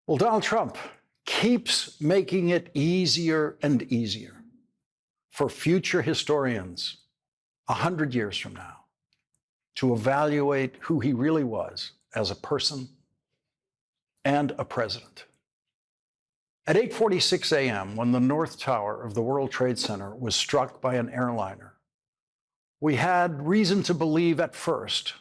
Well, Donald Trump keeps making it easier and easier for future historians 100 years from now to evaluate who he really was as a person and a president. At 8:46 a.m., when the North Tower of the World Trade Center was struck by an airliner, we had reason to believe at first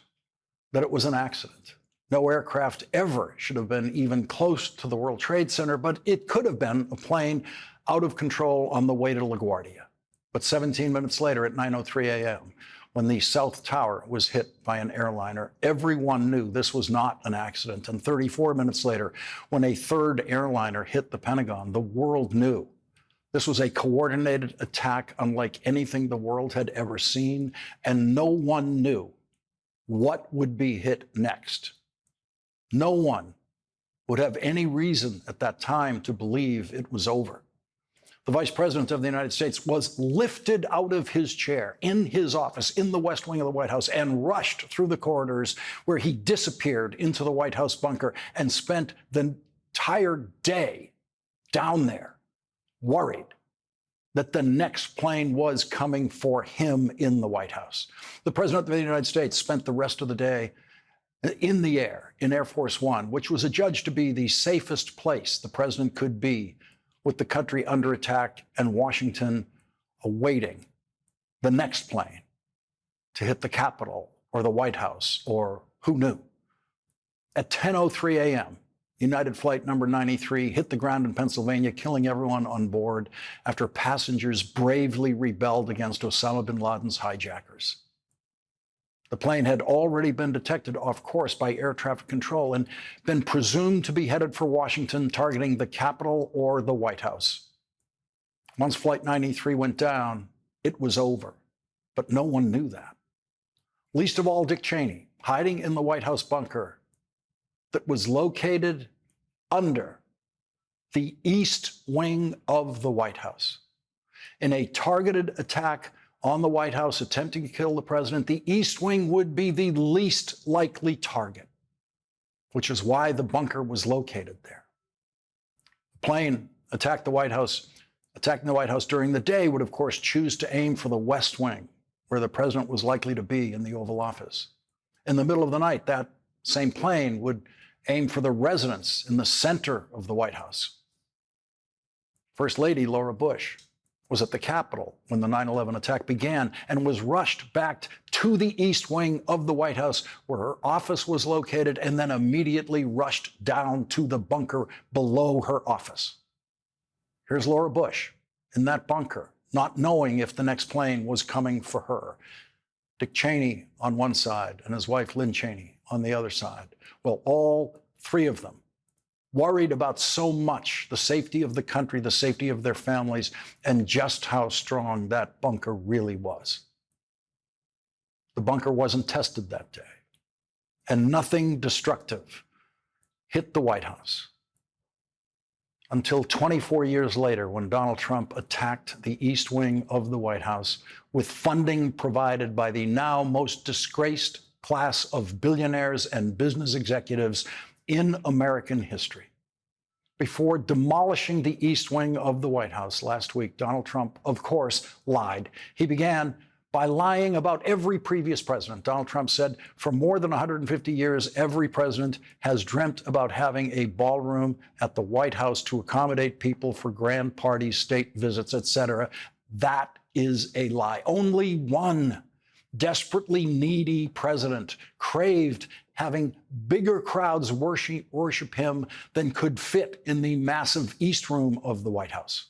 that it was an accident. No aircraft ever should have been even close to the World Trade Center, but it could have been a plane out of control on the way to LaGuardia. But 17 minutes later, at 9:03 a.m., when the South Tower was hit by an airliner, everyone knew this was not an accident. And 34 minutes later, when a third airliner hit the Pentagon, the world knew this was a coordinated attack unlike anything the world had ever seen, and no one knew what would be hit next. No one would have any reason at that time to believe it was over. The Vice President of the United States was lifted out of his chair in his office in the West Wing of the White House and rushed through the corridors, where he disappeared into the White House bunker and spent the entire day down there, worried that the next plane was coming for him in the White House. The President of the United States spent the rest of the day in the air in Air Force One, which was adjudged to be the safest place the president could be, with the country under attack and Washington awaiting the next plane to hit the Capitol or the White House, or who knew. At 10:03 a.m., United Flight number 93 hit the ground in Pennsylvania, killing everyone on board after passengers bravely rebelled against Osama bin Laden's hijackers. The plane had already been detected off course by air traffic control and been presumed to be headed for Washington, targeting the Capitol or the White House. Once Flight 93 went down, it was over, but no one knew that. Least of all Dick Cheney, hiding in the White House bunker that was located under the East Wing of the White House. In a targeted attack on the White House attempting to kill the president, the East Wing would be the least likely target, which is why the bunker was located there. The plane attacking the White House during the day would, of course, choose to aim for the West Wing, where the president was likely to be in the Oval Office. In the middle of the night, that same plane would aim for the residence in the center of the White House. First Lady Laura Bush was at the Capitol when the 9/11 attack began and was rushed back to the East Wing of the White House, where her office was located, and then immediately rushed down to the bunker below her office. Here's Laura Bush in that bunker, not knowing if the next plane was coming for her. Dick Cheney on one side and his wife Lynn Cheney on the other side. Well, all three of them worried about so much, the safety of the country, the safety of their families, and just how strong that bunker really was. The bunker wasn't tested that day, and nothing destructive hit the White House until 24 years later, when Donald Trump attacked the East Wing of the White House with funding provided by the now most disgraced class of billionaires and business executives in American history. Before demolishing the East Wing of the White House last week, Donald Trump, of course, lied. He began by lying about every previous president. Donald Trump said, for more than 150 years, every president has dreamt about having a ballroom at the White House to accommodate people for grand parties, state visits, etc. That is a lie. Only one desperately needy president craved having bigger crowds worship him than could fit in the massive East Room of the White House.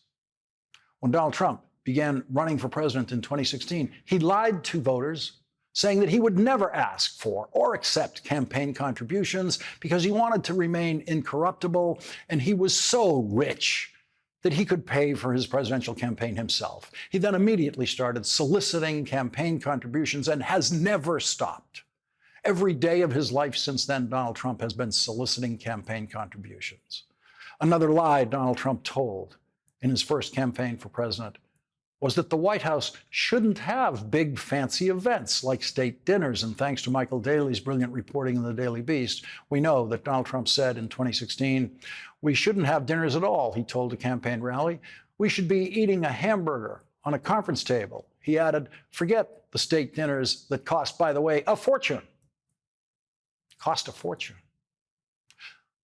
When Donald Trump began running for president in 2016, he lied to voters, saying that he would never ask for or accept campaign contributions because he wanted to remain incorruptible, and he was so rich that he could pay for his presidential campaign himself. He then immediately started soliciting campaign contributions and has never stopped. Every day of his life since then, Donald Trump has been soliciting campaign contributions. Another lie Donald Trump told in his first campaign for president was that the White House shouldn't have big fancy events like state dinners. And thanks to Michael Daly's brilliant reporting in the Daily Beast, we know that Donald Trump said in 2016, we shouldn't have dinners at all, he told a campaign rally. We should be eating a hamburger on a conference table. He added, forget the state dinners that cost, by the way, a fortune. Cost a fortune.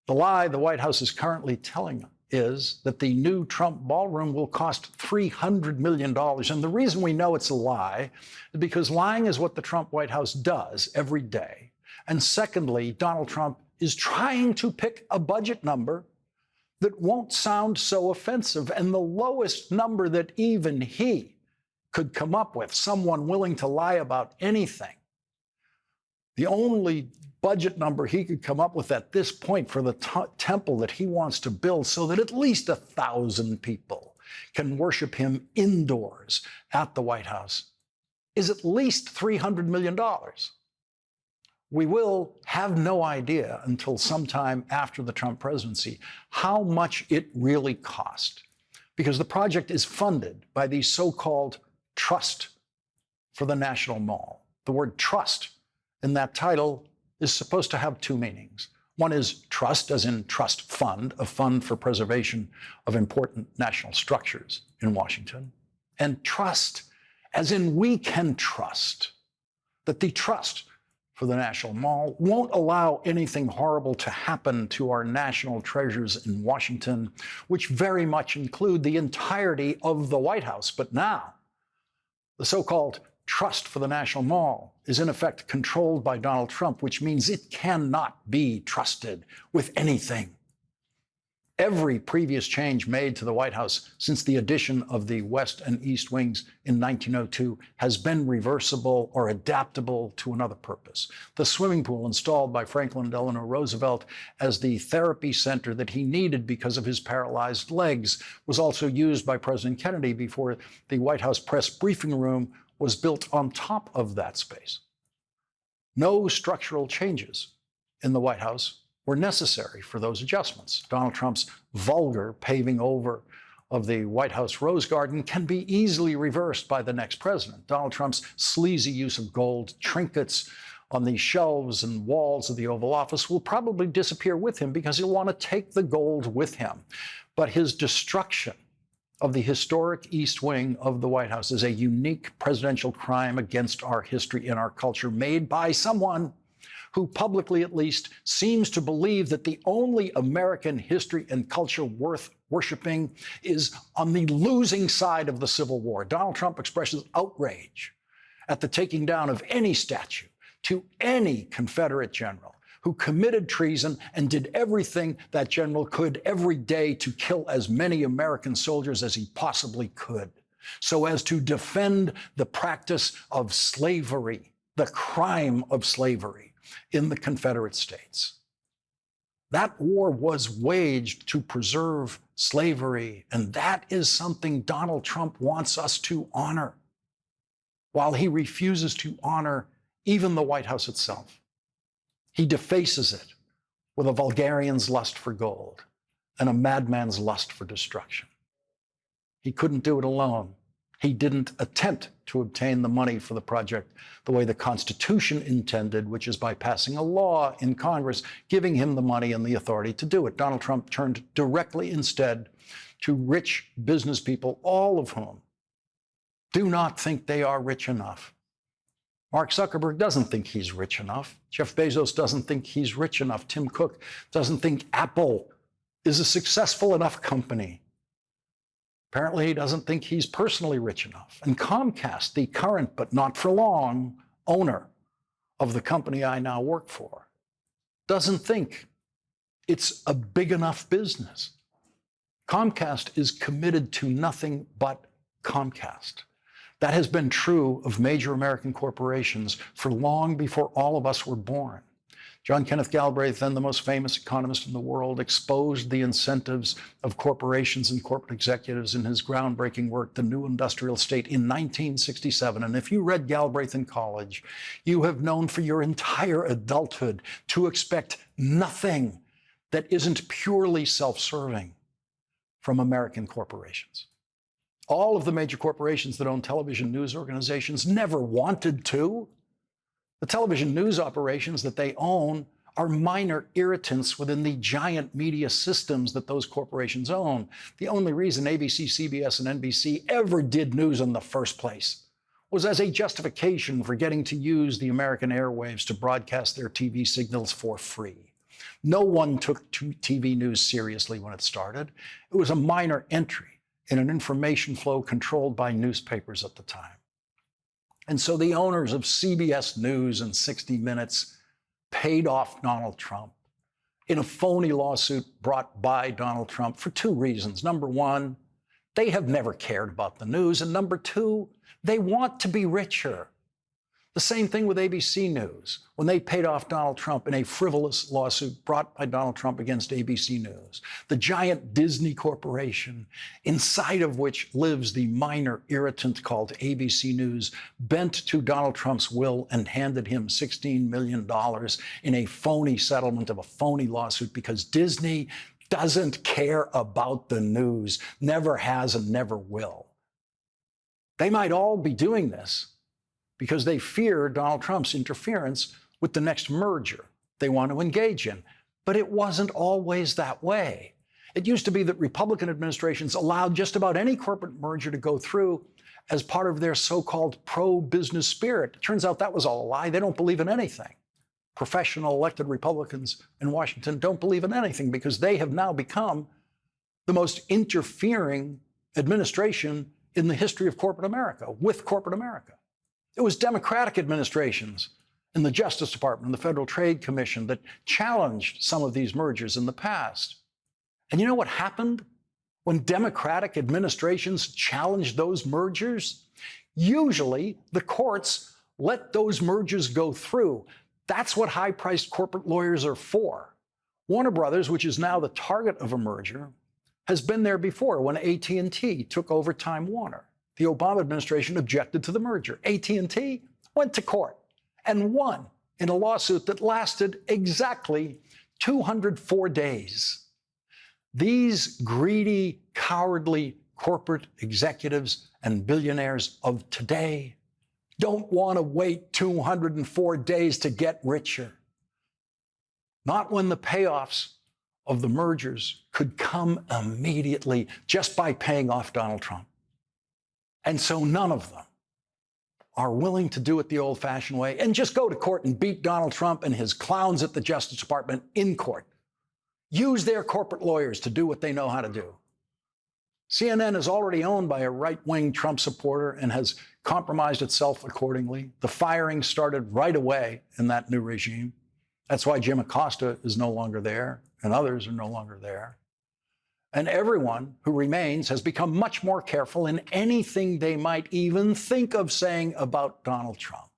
The lie the White House is currently telling is that the new Trump ballroom will cost $300 million. And the reason we know it's a lie is because lying is what the Trump White House does every day. And secondly, Donald Trump is trying to pick a budget number that won't sound so offensive. And the lowest number that even he could come up with, someone willing to lie about anything, the only budget number he could come up with at this point for the temple that he wants to build so that at least 1,000 people can worship him indoors at the White House is at least $300 million. We will have no idea until sometime after the Trump presidency how much it really cost, because the project is funded by the so-called Trust for the National Mall. The word trust in that title is supposed to have two meanings. One is trust, as in trust fund, a fund for preservation of important national structures in Washington, and trust, as in we can trust that the Trust for the National Mall won't allow anything horrible to happen to our national treasures in Washington, which very much include the entirety of the White House. But now, the so-called Trust for the National Mall is in effect controlled by Donald Trump, which means it cannot be trusted with anything. Every previous change made to the White House since the addition of the West and East Wings in 1902 has been reversible or adaptable to another purpose. The swimming pool installed by Franklin Delano Roosevelt as the therapy center that he needed because of his paralyzed legs was also used by President Kennedy before the White House press briefing room was built on top of that space. No structural changes in the White House were necessary for those adjustments. Donald Trump's vulgar paving over of the White House Rose Garden can be easily reversed by the next president. Donald Trump's sleazy use of gold trinkets on the shelves and walls of the Oval Office will probably disappear with him because he'll want to take the gold with him. But his destruction of the historic East Wing of the White House is a unique presidential crime against our history and our culture, made by someone who publicly at least seems to believe that the only American history and culture worth worshiping is on the losing side of the Civil War. Donald Trump expresses outrage at the taking down of any statue to any Confederate general who committed treason and did everything that general could every day to kill as many American soldiers as he possibly could, so as to defend the practice of slavery, the crime of slavery in the Confederate States. That war was waged to preserve slavery, and that is something Donald Trump wants us to honor, while he refuses to honor even the White House itself. He defaces it with a vulgarian's lust for gold and a madman's lust for destruction. He couldn't do it alone. He didn't attempt to obtain the money for the project the way the Constitution intended, which is by passing a law in Congress giving him the money and the authority to do it. Donald Trump turned directly instead to rich business people, all of whom do not think they are rich enough. Mark Zuckerberg doesn't think he's rich enough. Jeff Bezos doesn't think he's rich enough. Tim Cook doesn't think Apple is a successful enough company. Apparently, he doesn't think he's personally rich enough. And Comcast, the current but not for long owner of the company I now work for, doesn't think it's a big enough business. Comcast is committed to nothing but Comcast. That has been true of major American corporations for long before all of us were born. John Kenneth Galbraith, then the most famous economist in the world, exposed the incentives of corporations and corporate executives in his groundbreaking work, The New Industrial State, in 1967. And if you read Galbraith in college, you have known for your entire adulthood to expect nothing that isn't purely self-serving from American corporations. All of the major corporations that own television news organizations never wanted to. The television news operations that they own are minor irritants within the giant media systems that those corporations own. The only reason ABC, CBS, and NBC ever did news in the first place was as a justification for getting to use the American airwaves to broadcast their TV signals for free. No one took TV news seriously when it started. It was a minor entry in an information flow controlled by newspapers at the time. And so the owners of CBS News and 60 Minutes paid off Donald Trump in a phony lawsuit brought by Donald Trump for two reasons. Number one, they have never cared about the news. And number two, they want to be richer. The same thing with ABC News when they paid off Donald Trump in a frivolous lawsuit brought by Donald Trump against ABC News, the giant Disney corporation inside of which lives the minor irritant called ABC News, bent to Donald Trump's will and handed him $16 million in a phony settlement of a phony lawsuit because Disney doesn't care about the news, never has and never will. They might all be doing this because they fear Donald Trump's interference with the next merger they want to engage in. But it wasn't always that way. It used to be that Republican administrations allowed just about any corporate merger to go through as part of their so-called pro-business spirit. It turns out that was all a lie. They don't believe in anything. Professional elected Republicans in Washington don't believe in anything because they have now become the most interfering administration in the history of corporate America, with corporate America. It was Democratic administrations in the Justice Department and the Federal Trade Commission that challenged some of these mergers in the past. And you know what happened when Democratic administrations challenged those mergers? Usually, the courts let those mergers go through. That's what high-priced corporate lawyers are for. Warner Brothers, which is now the target of a merger, has been there before when AT&T took over Time Warner. The Obama administration objected to the merger. AT&T went to court and won in a lawsuit that lasted exactly 204 days. These greedy, cowardly corporate executives and billionaires of today don't want to wait 204 days to get richer. Not when the payoffs of the mergers could come immediately just by paying off Donald Trump. And so none of them are willing to do it the old-fashioned way and just go to court and beat Donald Trump and his clowns at the Justice Department in court. Use their corporate lawyers to do what they know how to do. CNN is already owned by a right-wing Trump supporter and has compromised itself accordingly. The firing started right away in that new regime. That's why Jim Acosta is no longer there and others are no longer there. And everyone who remains has become much more careful in anything they might even think of saying about Donald Trump.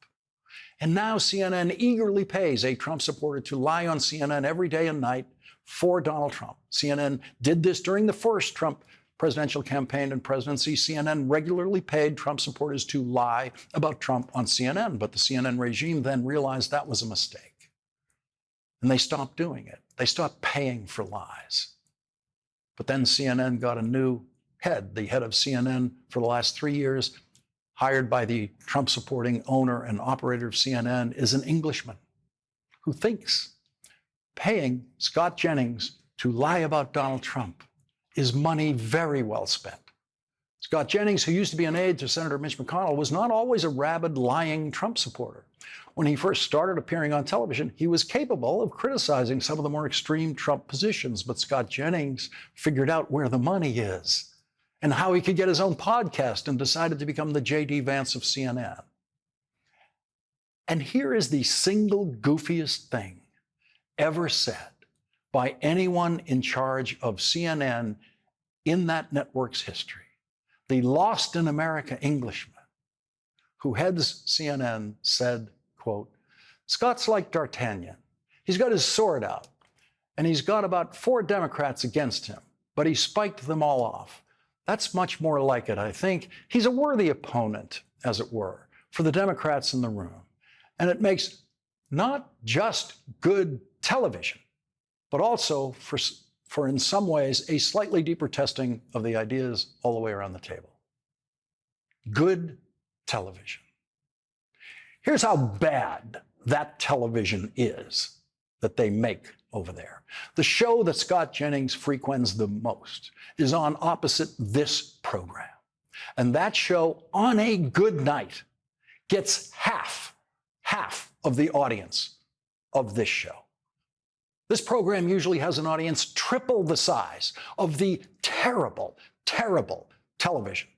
And now CNN eagerly pays a Trump supporter to lie on CNN every day and night for Donald Trump. CNN did this during the first Trump presidential campaign and presidency. CNN regularly paid Trump supporters to lie about Trump on CNN, but the CNN regime then realized that was a mistake. And they stopped doing it. They stopped paying for lies. But then CNN got a new head. The head of CNN for the last 3 years, hired by the Trump-supporting owner and operator of CNN, is an Englishman who thinks paying Scott Jennings to lie about Donald Trump is money very well spent. Scott Jennings, who used to be an aide to Senator Mitch McConnell, was not always a rabid, lying Trump supporter. When he first started appearing on television, he was capable of criticizing some of the more extreme Trump positions, but Scott Jennings figured out where the money is and how he could get his own podcast and decided to become the J.D. Vance of CNN. And here is the single goofiest thing ever said by anyone in charge of CNN in that network's history. The lost in America Englishman who heads CNN said, quote, "Scott's like D'Artagnan. He's got his sword out, and he's got about 4 Democrats against him, but he spiked them all off. That's much more like it, I think. He's a worthy opponent, as it were, for the Democrats in the room. And it makes not just good television, but also for in some ways, a slightly deeper testing of the ideas all the way around the table." good television. Here's how bad that television is that they make over there. The show that Scott Jennings frequents the most is on opposite this program. And that show, on a good night, gets half of the audience of this show. This program usually has an audience triple the size of the terrible, terrible television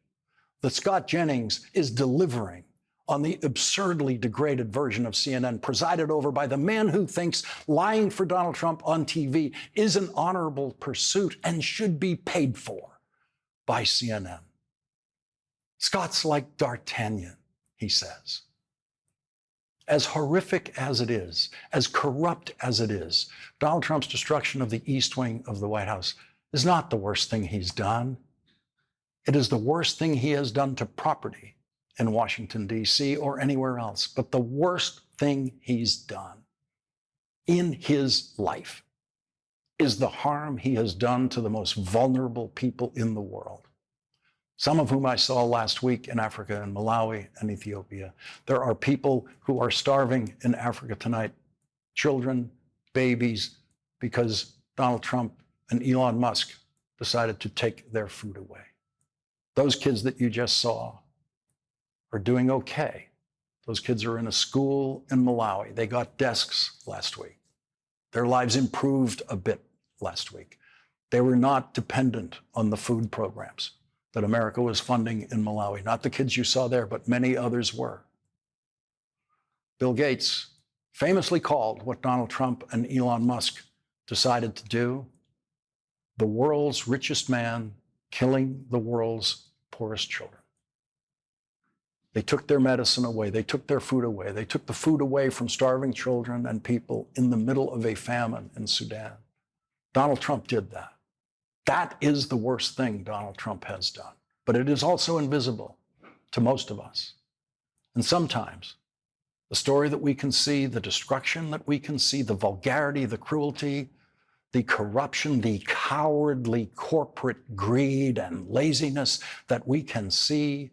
that Scott Jennings is delivering on the absurdly degraded version of CNN, presided over by the man who thinks lying for Donald Trump on TV is an honorable pursuit and should be paid for by CNN. Scott's like D'Artagnan, he says. As horrific as it is, as corrupt as it is, Donald Trump's destruction of the East Wing of the White House is not the worst thing he's done. It is the worst thing he has done to property in Washington, D.C. or anywhere else. But the worst thing he's done in his life is the harm he has done to the most vulnerable people in the world, some of whom I saw last week in Africa and Malawi and Ethiopia. There are people who are starving in Africa tonight, children, babies, because Donald Trump and Elon Musk decided to take their food away. Those kids that you just saw are doing okay. Those kids are in a school in Malawi. They got desks last week. Their lives improved a bit last week. They were not dependent on the food programs that America was funding in Malawi. Not the kids you saw there, but many others were. Bill Gates famously called what Donald Trump and Elon Musk decided to do the world's richest man killing the world's poorest children. They took their medicine away. They took their food away. They took the food away from starving children and people in the middle of a famine in Sudan. Donald Trump did that. That is the worst thing Donald Trump has done. But it is also invisible to most of us. And sometimes the story that we can see, the destruction that we can see, the vulgarity, the cruelty, the corruption, the cowardly corporate greed and laziness that we can see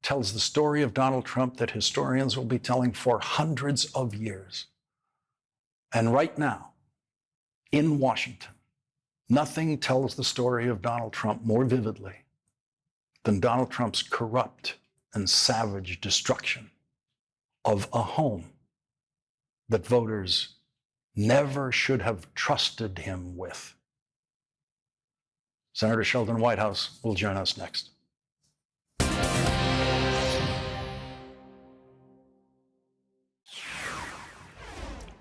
tells the story of Donald Trump that historians will be telling for hundreds of years. And right now, in Washington, nothing tells the story of Donald Trump more vividly than Donald Trump's corrupt and savage destruction of a home that voters never should have trusted him with. Senator Sheldon Whitehouse will join us next.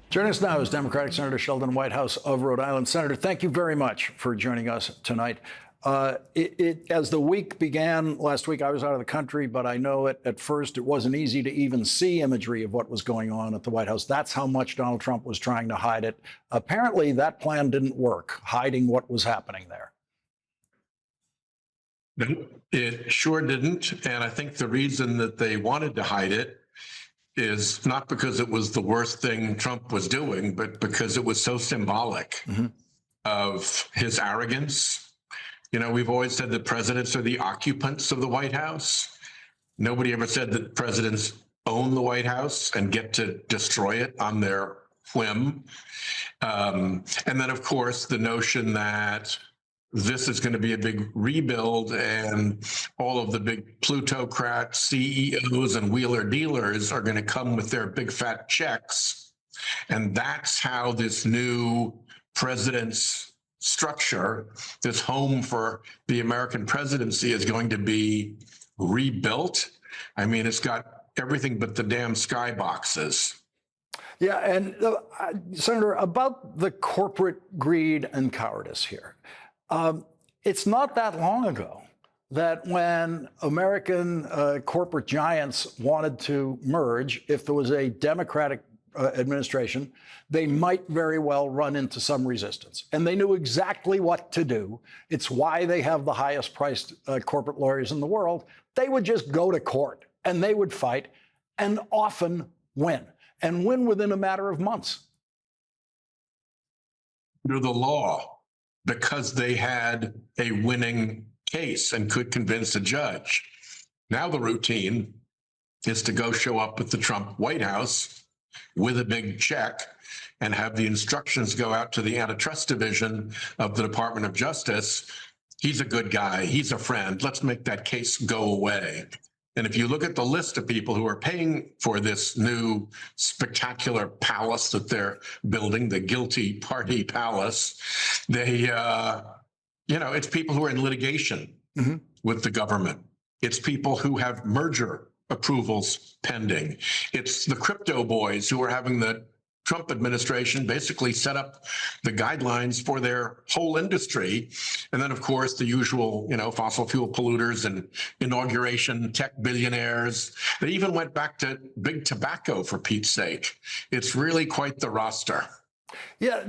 Joining us now is Democratic Senator Sheldon Whitehouse of Rhode Island. Senator, thank you very much for joining us tonight. As the week began last week, I was out of the country, but I know at first it wasn't easy to even see imagery of what was going on at the White House. That's how much Donald Trump was trying to hide it. Apparently, that plan didn't work, hiding what was happening there. No, it sure didn't. And I think the reason that they wanted to hide it is not because it was the worst thing Trump was doing, but because it was so symbolic of his arrogance. You know, we've always said that presidents are the occupants of the White House. Nobody ever said that presidents own the White House and get to destroy it on their whim. And then, of course, the notion that this is going to be a big rebuild and all of the big plutocrat CEOs and wheeler dealers are going to come with their big fat checks. And that's how this new president's structure, this home for the American presidency, is going to be rebuilt. I mean, it's got everything but the damn skyboxes. Yeah, and Senator, about the corporate greed and cowardice here. It's not that long ago that when American corporate giants wanted to merge, if there was a Democratic administration, they might very well run into some resistance. And they knew exactly what to do. It's why they have the highest priced corporate lawyers in the world. They would just go to court and they would fight and often win, and win within a matter of months. Under the law, because they had a winning case and could convince a judge. Now the routine is to go show up at the Trump White House with a big check and have the instructions go out to the antitrust division of the Department of Justice. He's a good guy. He's a friend. Let's make that case go away. And if you look at the list of people who are paying for this new spectacular palace that they're building, the guilty party palace, it's people who are in litigation with the government. It's people who have merger approvals pending. It's the crypto boys who are having the Trump administration basically set up the guidelines for their whole industry. And then, of course, the usual, fossil fuel polluters and inauguration tech billionaires. They even went back to big tobacco, for Pete's sake. It's really quite the roster. Yeah,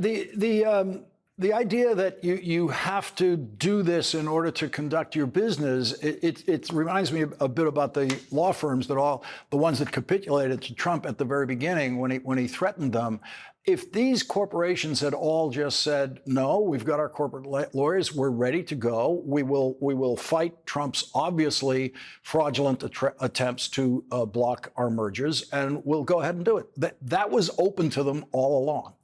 the idea that you have to do this in order to conduct your business, it reminds me a bit about the law firms the ones that capitulated to Trump at the very beginning when he threatened them. If these corporations had all just said, no, we've got our corporate lawyers, we're ready to go, we will fight Trump's obviously fraudulent attempts to block our mergers, and we'll go ahead and do it. That was open to them all along.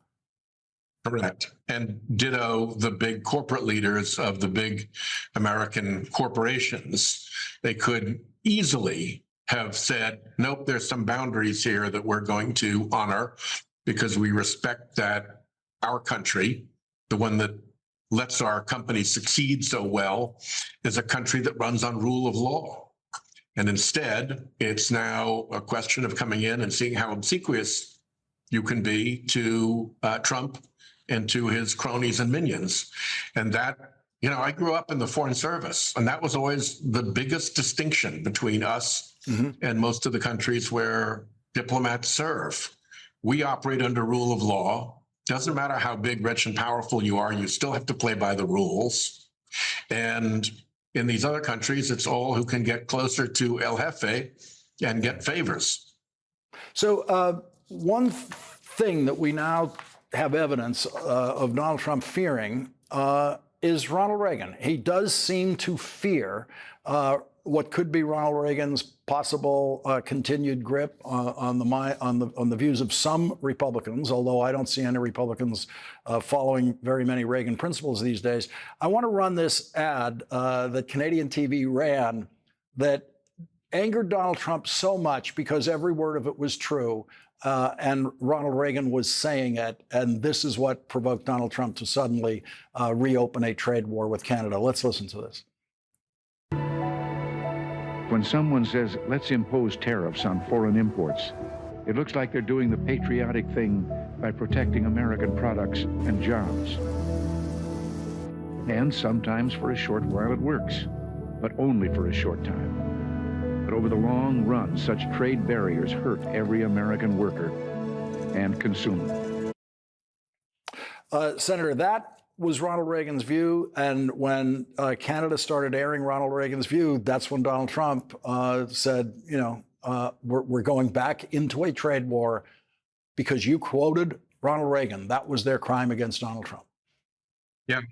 Correct. And ditto the big corporate leaders of the big American corporations. They could easily have said, nope, there's some boundaries here that we're going to honor because we respect that our country, the one that lets our company succeed so well, is a country that runs on rule of law. And instead, it's now a question of coming in and seeing how obsequious you can be to Trump and to his cronies and minions. And that, I grew up in the Foreign Service, and that was always the biggest distinction between us and most of the countries where diplomats serve. We operate under rule of law. Doesn't matter how big, rich, and powerful you are, you still have to play by the rules. And in these other countries, it's all who can get closer to El Jefe and get favors. So one thing that we now have evidence of Donald Trump fearing is Ronald Reagan. He does seem to fear what could be Ronald Reagan's possible continued grip on the views of some Republicans, although I don't see any Republicans following very many Reagan principles these days. I want to run this ad that Canadian TV ran that angered Donald Trump so much because every word of it was true. And Ronald Reagan was saying it, and this is what provoked Donald Trump to suddenly reopen a trade war with Canada. Let's listen to this. When someone says, let's impose tariffs on foreign imports, it looks like they're doing the patriotic thing by protecting American products and jobs. And sometimes for a short while it works, but only for a short time. But over the long run, such trade barriers hurt every American worker and consumer. Senator, that was Ronald Reagan's view. And when Canada started airing Ronald Reagan's view, that's when Donald Trump said, we're going back into a trade war because you quoted Ronald Reagan. That was their crime against Donald Trump. Yeah,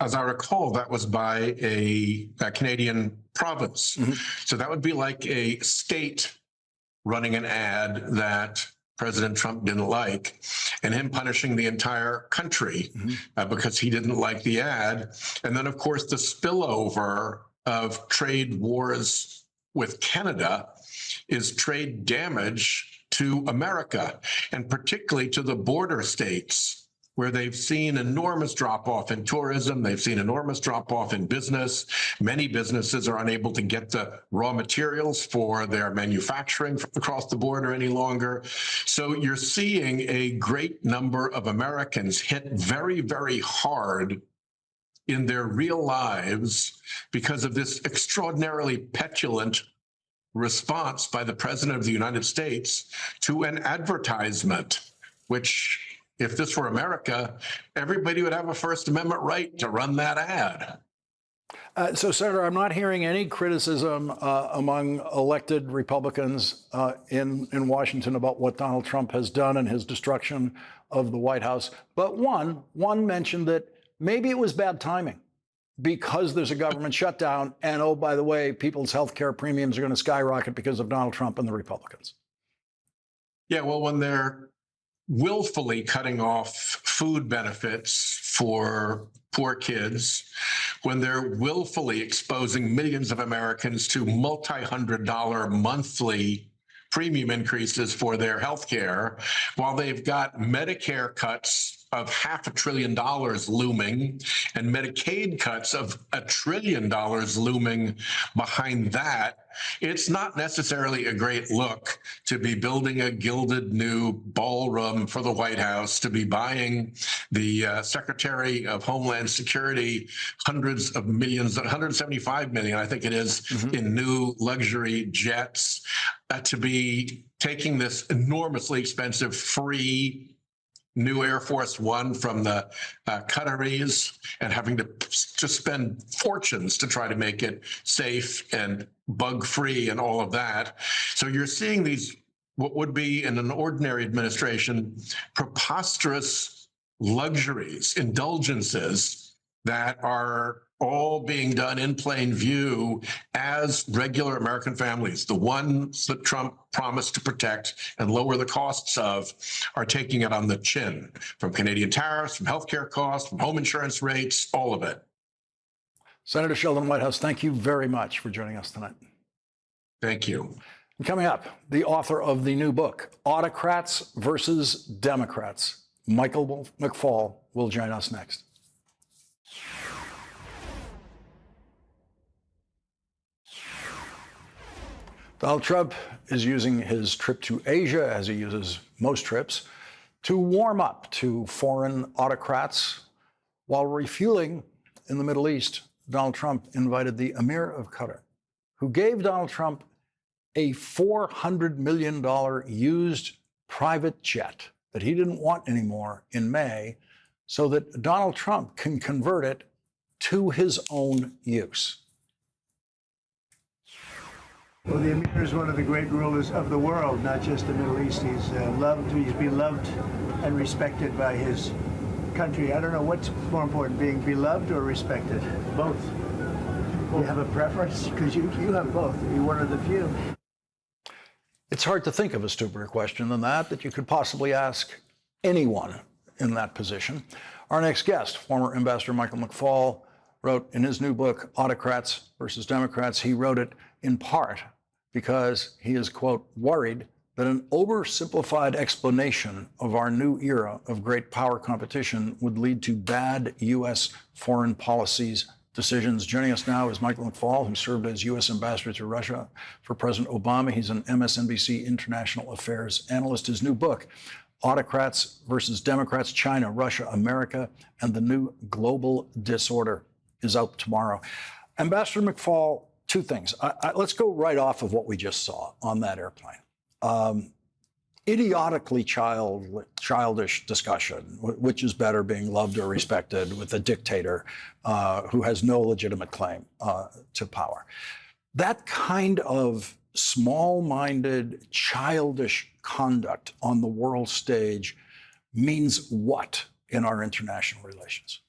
as I recall, that was by a Canadian province. So that would be like a state running an ad that President Trump didn't like, and him punishing the entire country because he didn't like the ad. And then, of course, the spillover of trade wars with Canada is trade damage to America, and particularly to the border states, where they've seen enormous drop-off in tourism, they've seen enormous drop-off in business. Many businesses are unable to get the raw materials for their manufacturing across the border any longer. So you're seeing a great number of Americans hit very, very hard in their real lives because of this extraordinarily petulant response by the President of the United States to an advertisement, which, if this were America, everybody would have a First Amendment right to run that ad. So, Senator, I'm not hearing any criticism among elected Republicans in Washington about what Donald Trump has done and his destruction of the White House. But one mentioned that maybe it was bad timing. because there's a government shutdown. And oh, by the way, people's health care premiums are going to skyrocket because of Donald Trump and the Republicans. Yeah, well, when they're willfully cutting off food benefits for poor kids, when they're willfully exposing millions of Americans to multi-$100 monthly premium increases for their health care, while they've got Medicare cuts of $500 billion looming and Medicaid cuts of $1 trillion looming behind that, it's not necessarily a great look to be building a gilded new ballroom for the White House, to be buying the Secretary of Homeland Security hundreds of millions, 175 million, I think it is, in new luxury jets, to be taking this enormously expensive free new Air Force One from the Qataris and having to just spend fortunes to try to make it safe and bug-free and all of that. So you're seeing these, what would be in an ordinary administration, preposterous luxuries, indulgences that are all being done in plain view as regular American families. The ones that Trump promised to protect and lower the costs of are taking it on the chin, from Canadian tariffs, from healthcare costs, from home insurance rates, all of it. Senator Sheldon Whitehouse, thank you very much for joining us tonight. Thank you. And coming up, the author of the new book, Autocrats versus Democrats, Michael McFaul, will join us next. Donald Trump is using his trip to Asia, as he uses most trips, to warm up to foreign autocrats. While refueling in the Middle East, Donald Trump invited the Emir of Qatar, who gave Donald Trump a $400 million used private jet that he didn't want anymore in May, so that Donald Trump can convert it to his own use. Well, the Emir is one of the great rulers of the world, not just the Middle East. He's beloved and respected by his country. I don't know what's more important, being beloved or respected. Both. You have a preference? Because you have both. You're one of the few. It's hard to think of a stupider question than that you could possibly ask anyone in that position. Our next guest, former Ambassador Michael McFaul, wrote in his new book, Autocrats versus Democrats, he wrote it in part because he is, quote, worried that an oversimplified explanation of our new era of great power competition would lead to bad U.S. foreign policies decisions. Joining us now is Michael McFaul, who served as U.S. ambassador to Russia for President Obama. He's an MSNBC international affairs analyst. His new book, Autocrats versus Democrats, China, Russia, America, and the New Global Disorder, is out tomorrow. Ambassador McFaul, two things. Let's go right off of what we just saw on that airplane. Idiotically childish discussion, which is better, being loved or respected, with a dictator who has no legitimate claim to power. That kind of small-minded, childish conduct on the world stage means what in our international relations?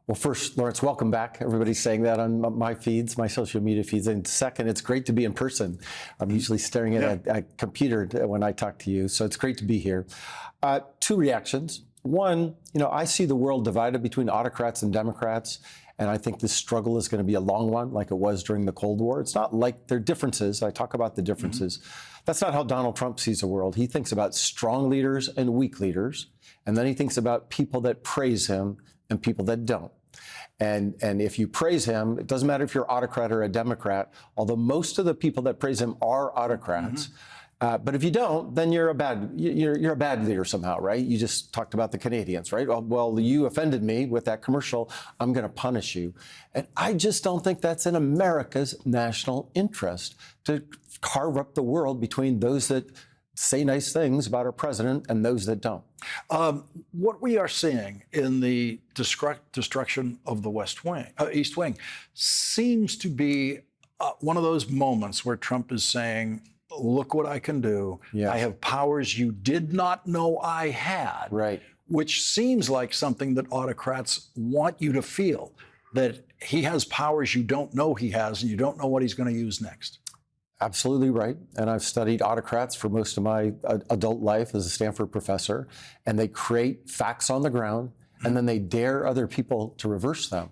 Well, first, Lawrence, welcome back. Everybody's saying that on my feeds, my social media feeds. And second, it's great to be in person. I'm usually staring at a computer when I talk to you, so it's great to be here. Two reactions. One, I see the world divided between autocrats and Democrats, and I think this struggle is going to be a long one, like it was during the Cold War. It's not like there are differences. I talk about the differences. That's not how Donald Trump sees the world. He thinks about strong leaders and weak leaders, and then he thinks about people that praise him and people that don't. And if you praise him, it doesn't matter if you're autocrat or a Democrat, although most of the people that praise him are autocrats. But if you don't, then you're a bad leader somehow, right? You just talked about the Canadians, right? Well, you offended me with that commercial. I'm going to punish you. And I just don't think that's in America's national interest, to carve up the world between those that say nice things about our president and those that don't. What we are seeing in the destruction of the East Wing seems to be one of those moments where Trump is saying, look what I can do. Yes. I have powers you did not know I had. Right. Which seems like something that autocrats want you to feel. that he has powers you don't know he has, and you don't know what he's going to use next. Absolutely right. And I've studied autocrats for most of my adult life as a Stanford professor, and they create facts on the ground, and then they dare other people to reverse them.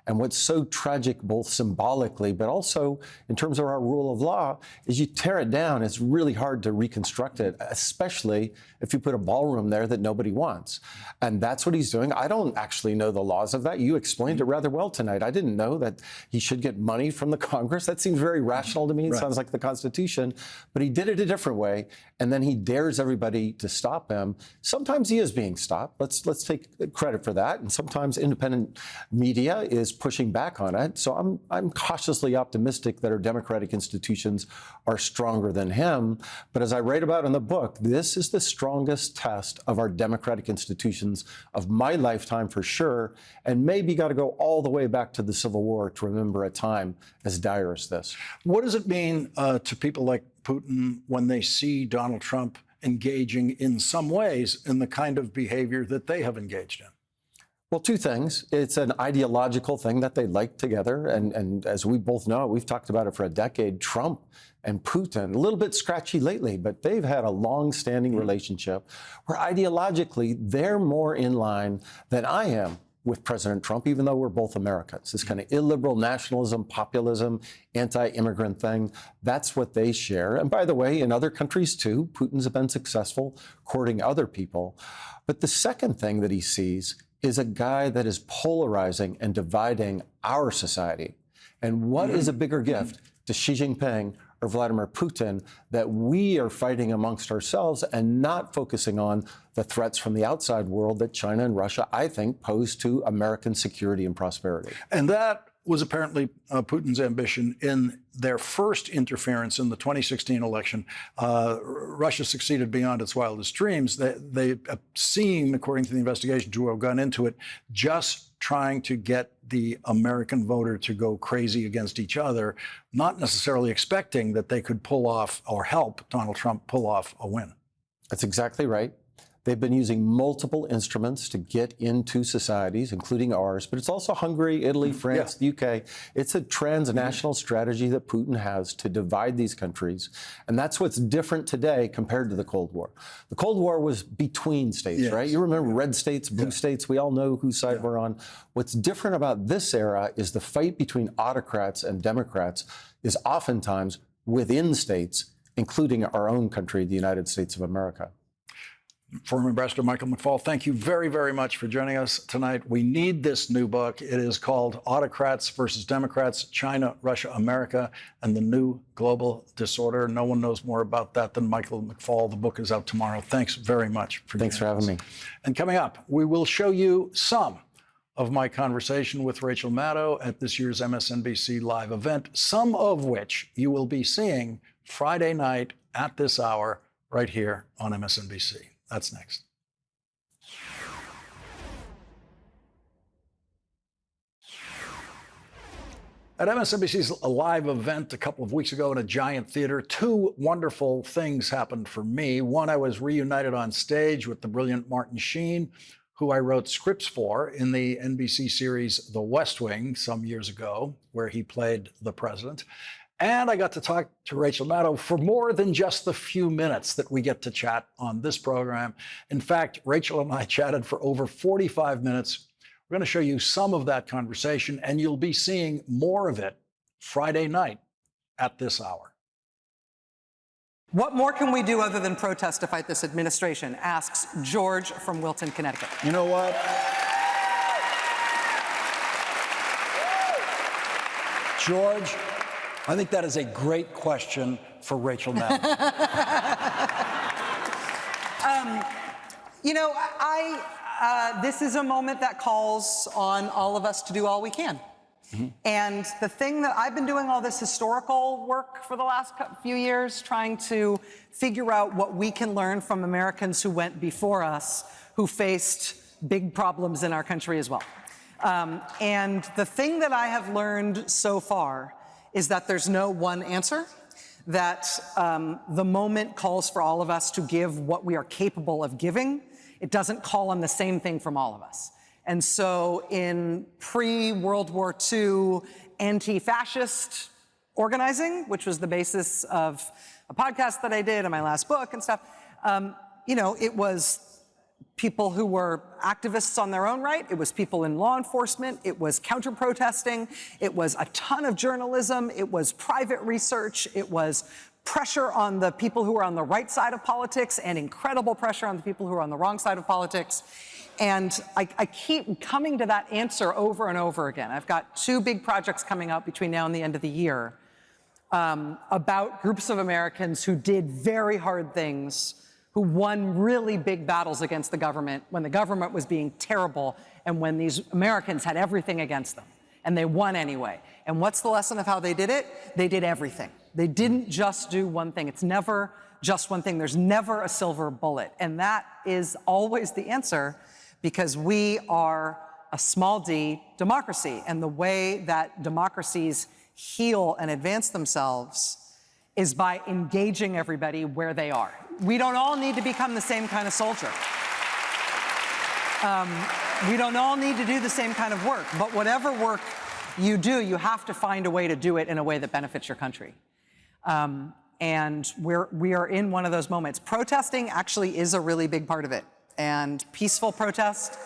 And what's so tragic, both symbolically, but also in terms of our rule of law, is you tear it down, it's really hard to reconstruct it, especially if you put a ballroom there that nobody wants. And that's what he's doing. I don't actually know the laws of that. You explained it rather well tonight. I didn't know that he should get money from the Congress. That seems very rational to me. It sounds like the Constitution. But he did it a different way, and then he dares everybody to stop him. Sometimes he is being stopped. Let's take credit for that. And sometimes independent media is pushing back on it. So I'm cautiously optimistic that our democratic institutions are stronger than him. But as I write about in the book, this is the strongest test of our democratic institutions of my lifetime for sure, and maybe got to go all the way back to the Civil War to remember a time as dire as this. What does it mean to people like Putin when they see Donald Trump engaging in some ways in the kind of behavior that they have engaged in? Well, two things. It's an ideological thing that they like together. And as we both know, we've talked about it for a decade, Trump and Putin, a little bit scratchy lately, but they've had a long-standing relationship where ideologically they're more in line than I am with President Trump, even though we're both Americans. This kind of illiberal nationalism, populism, anti-immigrant thing, that's what they share. And by the way, in other countries too, Putin's been successful courting other people. But the second thing that he sees is a guy that is polarizing and dividing our society. And what is a bigger gift to Xi Jinping or Vladimir Putin that we are fighting amongst ourselves and not focusing on the threats from the outside world that China and Russia, I think, pose to American security and prosperity? And that was apparently Putin's ambition in their first interference in the 2016 election. Russia succeeded beyond its wildest dreams. They seem, according to the investigation, to have gone into it just trying to get the American voter to go crazy against each other, not necessarily expecting that they could pull off or help Donald Trump pull off a win. That's exactly right. They've been using multiple instruments to get into societies, including ours, but it's also Hungary, Italy, France, the UK. It's a transnational strategy that Putin has to divide these countries. And that's what's different today compared to the Cold War. The Cold War was between states, right? You remember red states, blue states, we all know whose side we're on. What's different about this era is the fight between autocrats and Democrats is oftentimes within states, including our own country, the United States of America. Former Ambassador Michael McFaul, thank you very, very much for joining us tonight. We need this new book. It is called Autocrats versus Democrats, China, Russia, America, and the New Global Disorder. No one knows more about that than Michael McFaul. The book is out tomorrow. Thanks very much for joining us. Thanks for having me. And coming up, we will show you some of my conversation with Rachel Maddow at this year's MSNBC live event, some of which you will be seeing Friday night at this hour right here on MSNBC. That's next. At MSNBC's live event a couple of weeks ago in a giant theater, two wonderful things happened for me. One, I was reunited on stage with the brilliant Martin Sheen, who I wrote scripts for in the NBC series The West Wing some years ago, where he played the president. And I got to talk to Rachel Maddow for more than just the few minutes that we get to chat on this program. In fact, Rachel and I chatted for over 45 minutes. We're going to show you some of that conversation, and you'll be seeing more of it Friday night at this hour. What more can we do other than protest to fight this administration? Asks George from Wilton, Connecticut. You know what? George, I think that is a great question for Rachel Maddow. You know, this is a moment that calls on all of us to do all we can. And the thing that I've been doing all this historical work for the last few years, trying to figure out what we can learn from Americans who went before us, who faced big problems in our country as well. And the thing that I have learned so far is that there's no one answer, that the moment calls for all of us to give what we are capable of giving. It doesn't call on the same thing from all of us. And so in pre-World War II anti-fascist organizing, which was the basis of a podcast that I did and my last book and stuff, it was people who were activists on their own right. It was people in law enforcement. It was counter-protesting. It was a ton of journalism. It was private research. It was pressure on the people who were on the right side of politics and incredible pressure on the people who were on the wrong side of politics. And I keep coming to that answer over and over again. I've got 2 big projects coming out between now and the end of the year about groups of Americans who did very hard things, who won really big battles against the government when the government was being terrible and when these Americans had everything against them. And they won anyway. And what's the lesson of how they did it? They did everything. They didn't just do one thing. It's never just one thing. There's never a silver bullet. And that is always the answer, because we are a small d democracy. And the way that democracies heal and advance themselves is by engaging everybody where they are. We don't all need to become the same kind of soldier. We don't all need to do the same kind of work, but whatever work you do, you have to find a way to do it in a way that benefits your country. And we are in one of those moments. Protesting actually is a really big part of it. And peaceful protest,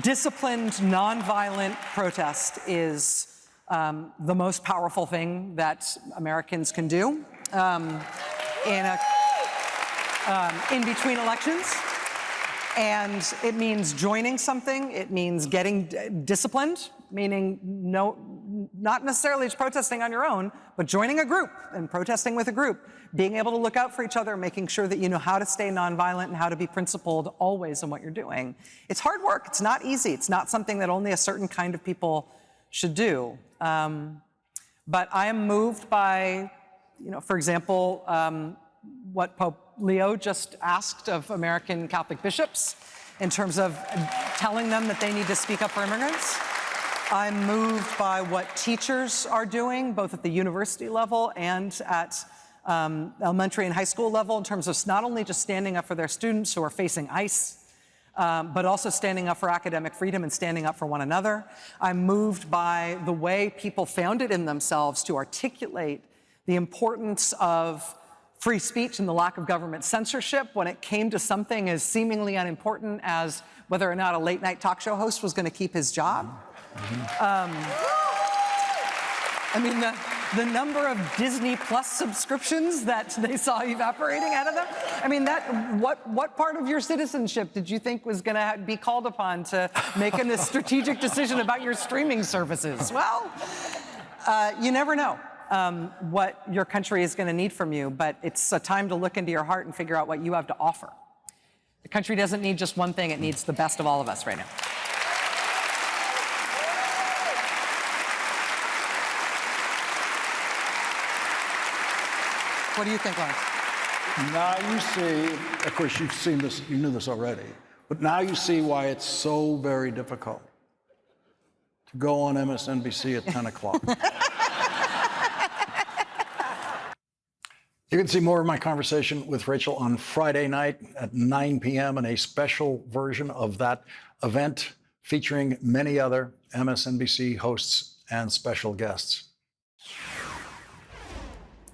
disciplined, nonviolent protest is the most powerful thing that Americans can do in between elections. And it means joining something. It means getting disciplined, meaning not necessarily just protesting on your own, but joining a group and protesting with a group, being able to look out for each other, making sure that you know how to stay nonviolent and how to be principled always in what you're doing. It's hard work. It's not easy. It's not something that only a certain kind of people should do. But I am moved by, for example, what Pope Leo just asked of American Catholic bishops in terms of telling them that they need to speak up for immigrants. I'm moved by what teachers are doing, both at the university level and at elementary and high school level, in terms of not only just standing up for their students who are facing ICE, but also standing up for academic freedom and standing up for one another. I'm moved by the way people found it in themselves to articulate the importance of free speech and the lack of government censorship when it came to something as seemingly unimportant as whether or not a late-night talk show host was going to keep his job. I mean, the number of Disney Plus subscriptions that they saw evaporating out of them. I mean, what part of your citizenship did you think was going to be called upon to make a strategic decision about your streaming services? Well, you never know what your country is going to need from you, but it's a time to look into your heart and figure out what you have to offer. The country doesn't need just one thing. It needs the best of all of us right now. What do you think, Lawrence? Now you see, of course, you've seen this, you knew this already, but now you see why it's so very difficult to go on MSNBC at 10 o'clock. You can see more of my conversation with Rachel on Friday night at 9 p.m. and a special version of that event featuring many other MSNBC hosts and special guests.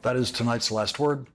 That is tonight's last word.